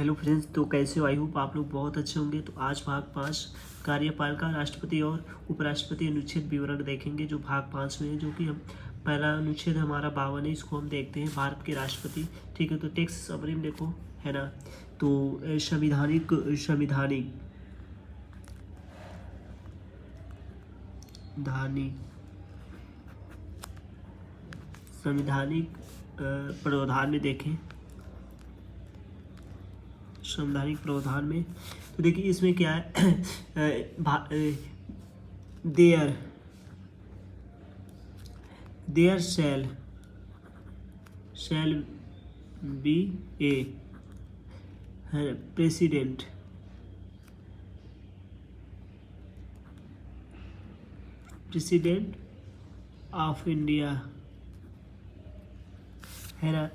Hello friends, तो कैसे हो? आई होप आप लोग बहुत अच्छे होंगे। तो आज भाग 5 कार्यपालिका, राष्ट्रपति और उपराष्ट्रपति अनुच्छेद विवरण देखेंगे, जो भाग 5 में है। जो कि हम पहला अनुच्छेद हमारा 52 है, इसको हम देखते हैं। भारत के राष्ट्रपति, ठीक है। तो टेक्स्ट समरी में देखो, है ना। तो संविधानिक संविधानिक धानी संविधानिक प्रावधान में देखें, संवैधानिक प्रावधान में। तो देखिए इसमें क्या है, there shall be a president of India, है ना।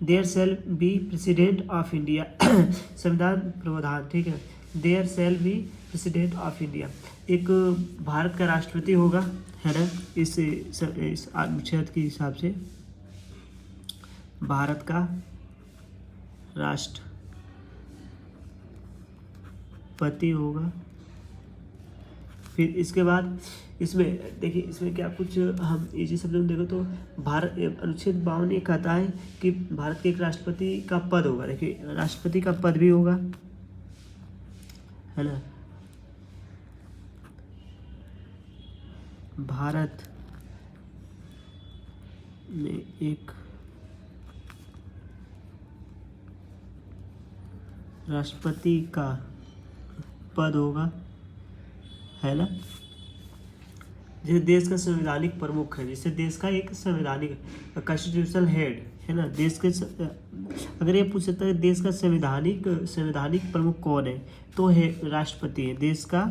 There shall be president of India, संविधान प्रावधान, ठीक है। There shall be president of India, एक भारत का राष्ट्रपति होगा, है ना। इस अनुच्छेद के हिसाब से भारत का राष्ट्रपति होगा। फिर इसके बाद इसमें देखिए, इसमें क्या कुछ हम इसी शब्द में देखो तो भारत अनुच्छेद 52 ये कहता है कि भारत के एक राष्ट्रपति का पद होगा। देखिए राष्ट्रपति का पद भी होगा, है ना। भारत में एक राष्ट्रपति का पद होगा, है ना। जैसे देश का संवैधानिक प्रमुख है, जैसे देश का एक संवैधानिक कॉन्स्टिट्यूशनल हेड, है ना। देश के अगर ये पूछ सकता है देश का संवैधानिक प्रमुख कौन है, तो है राष्ट्रपति है। देश का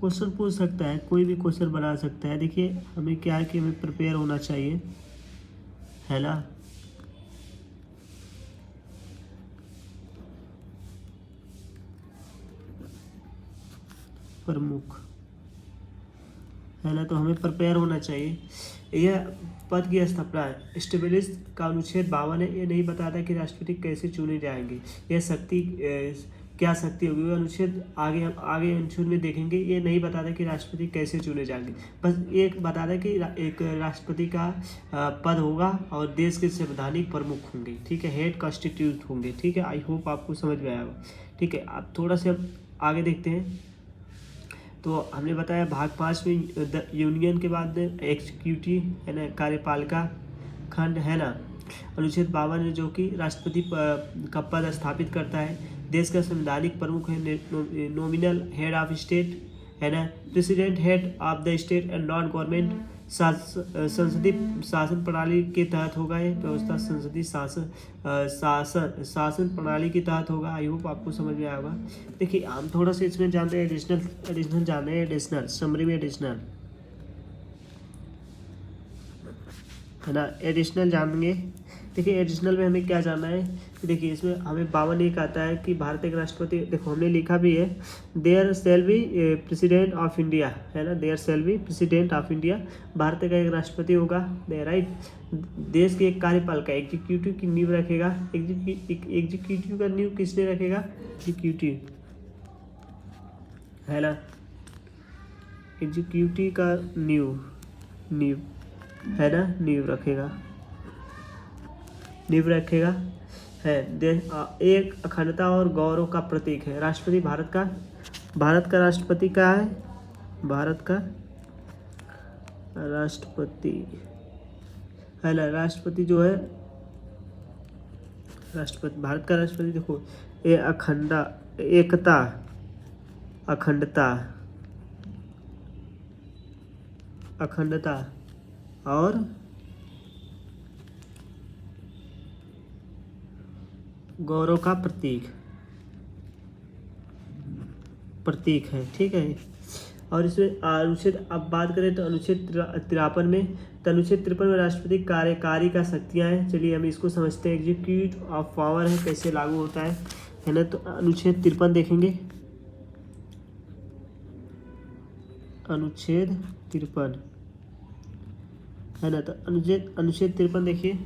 क्वेश्चन पूछ सकता है, कोई भी क्वेश्चन बना सकता है। देखिए हमें क्या है कि हमें प्रिपेयर होना चाहिए, है ना। प्रमुख, है ना। तो हमें प्रिपेयर होना चाहिए। यह पद की स्थापना है, स्टेब्लिश का अनुच्छेद 52 है। ये नहीं बताता कि राष्ट्रपति कैसे चुने जाएंगे, यह शक्ति क्या शक्ति होगी, वह अनुच्छेद आगे अनुच्छेद में देखेंगे। ये नहीं बताता कि राष्ट्रपति कैसे चुने जाएंगे, बस ये बताता है कि एक राष्ट्रपति का पद होगा और देश के संवैधानिक प्रमुख होंगे, ठीक है। हेड कॉन्स्टिट्यूट होंगे, ठीक है। आई होप आपको समझ में आया होगा, ठीक है। अब थोड़ा सा आगे देखते हैं। तो हमने बताया भाग 5 में यूनियन के बाद एग्जीक्यूटिव, है ना, कार्यपालिका खंड, है ना। अनुच्छेद 52 जो कि राष्ट्रपति का पद स्थापित करता है। देश का संवैधानिक प्रमुख है, नॉमिनल हेड ऑफ स्टेट, है ना। President head of the state and non government संसदीय शासन प्रणाली के तहत होगा। ये व्यवस्था संसदीय शासन प्रणाली के तहत होगा। आई होप आपको समझ में आएगा। देखिए हम थोड़ा सा इसमें जानते हैं, एडिशनल जाने हैं, एडिशनल समरी में एडिशनल, है ना। एडिशनल जानेंगे। देखिए एडिशनल में हमें क्या जानना है, देखिए इसमें हमें 52 एक आता है कि भारत एक राष्ट्रपति, देखो हमने लिखा भी है, there shall be president of India, है ना। There shall be president of India, Bharat का एक राष्ट्रपति होगा, राइट। देश के एक कार्यपालिका, एग्जीक्यूटिव की नींव रखेगा। एग्जीक्यूटिव का नींव किसने रखेगा? एग्जीक्यूटिव, है ना। एग्जीक्यूटिव का नींव, है ना, नींव रखेगा, है। एक अखंडता और गौरव का प्रतीक है। राष्ट्रपति भारत का राष्ट्रपति क्या है? भारत का राष्ट्रपति, है ना। राष्ट्रपति जो है, राष्ट्रपति भारत का राष्ट्रपति, देखो ये अखंडता और गौरव का प्रतीक है, ठीक है। और इसमें अनुच्छेद, अब बात करें तो अनुच्छेद 53 में, तो अनुच्छेद 53 में राष्ट्रपति कार्यकारी का शक्तियाँ हैं। चलिए हम इसको समझते हैं, एग्जीक्यूटिव ऑफ पावर है, कैसे लागू होता है ना। तो अनुच्छेद 53 देखेंगे, अनुच्छेद 53, है ना। तो अनुच्छेद 53 देखिए,